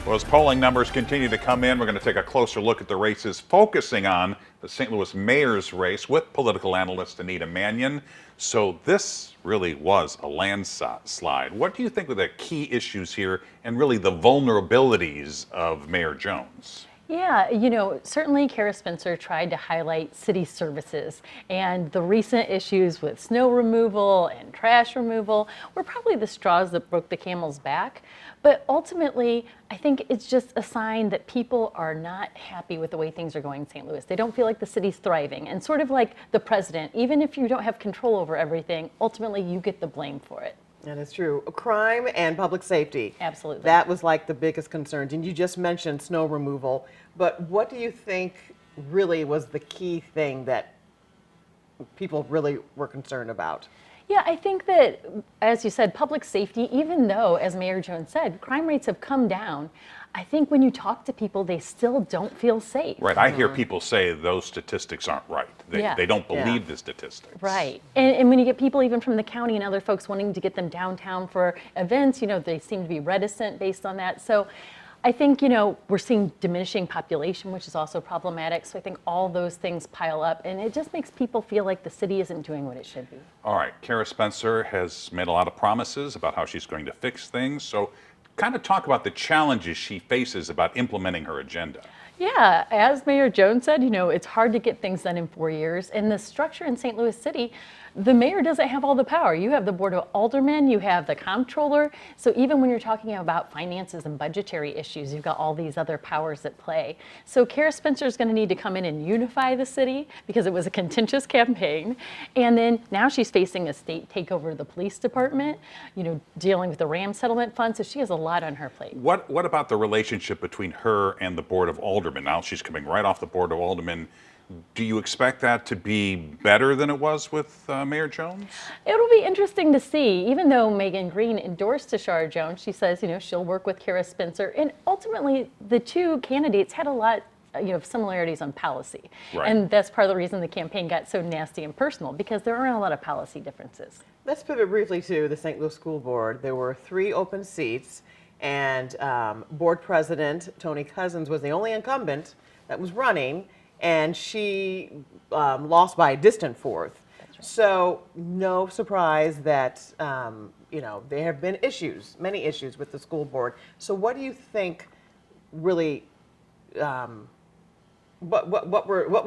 Well, as polling numbers continue to come in, we're going to take a closer look at the races, focusing on the St. Louis mayor's race with political analyst Anita Manion. So this really was a landslide. What do you think were the key issues here and really the vulnerabilities of Mayor Jones? Yeah, certainly Kara Spencer tried to highlight city services, and the recent issues with snow removal and trash removal were probably the straws that broke the camel's back. But ultimately, I think it's just a sign that people are not happy with the way things are going in St. Louis. They don't feel like the city's thriving. And sort of like the president, even if you don't have control over everything, ultimately you get the blame for it. That is true. Crime and public safety. Absolutely. That was like the biggest concerns. And you just mentioned snow removal. But what do you think really was the key thing that people really were concerned about? Yeah, I think that, as you said, public safety, even though, as Mayor Jones said, crime rates have come down, I think when you talk to people, they still don't feel safe. Right. I hear people say those statistics aren't right. They don't believe the statistics. Right. And when you get people even from the county and other folks wanting to get them downtown for events, they seem to be reticent based on that. So I think, we're seeing diminishing population, which is also problematic. So I think all those things pile up, and it just makes people feel like the city isn't doing what it should be. All right. Kara Spencer has made a lot of promises about how she's going to fix things. So kind of talk about the challenges she faces about implementing her agenda. Yeah, as Mayor Jones said, it's hard to get things done in 4 years. And the structure in St. Louis City, the mayor doesn't have all the power. You have the board of aldermen, you have the comptroller. So even when you're talking about finances and budgetary issues, you've got all these other powers at play. So Kara Spencer is going to need to come in and unify the city because it was a contentious campaign. And then now she's facing a state takeover of the police department, dealing with the RAM settlement fund. So she has a lot on her plate. What about the relationship between her and the board of aldermen? Now she's coming right off the board of aldermen. Do you expect that to be better than it was with Mayor Jones? It'll be interesting to see. Even though Megan Green endorsed Tashara Jones, she says, she'll work with Kara Spencer. And ultimately, the two candidates had a lot of similarities on policy. Right. And that's part of the reason the campaign got so nasty and personal, because there aren't a lot of policy differences. Let's pivot briefly to the St. Louis School Board. There were 3 open seats, and board president Tony Cousins was the only incumbent that was running, and she lost by a distant fourth. Right. So no surprise that there have been many issues with the school board. So what do you think really? What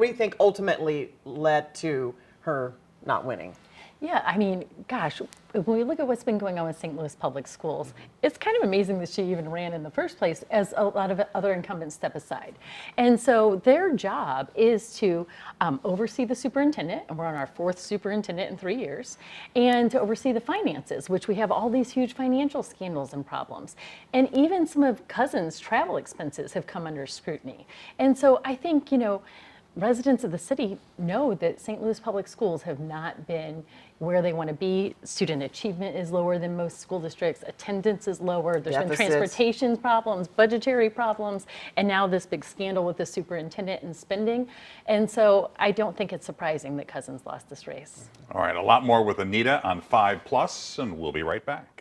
do you think ultimately led to her not winning? Yeah, I mean, gosh, when we look at what's been going on with St. Louis Public Schools, it's kind of amazing that she even ran in the first place, as a lot of other incumbents step aside. And so their job is to oversee the superintendent, and we're on our 4th superintendent in 3 years, and to oversee the finances, which we have all these huge financial scandals and problems. And even some of Cousins' travel expenses have come under scrutiny. And so I think, residents of the city know that St. Louis Public Schools have not been where they want to be. Student achievement is lower than most school districts. Attendance is lower. There's been transportation problems, budgetary problems, and now this big scandal with the superintendent and spending. And so I don't think it's surprising that Cousins lost this race. All right, a lot more with Anita on 5 Plus, and we'll be right back.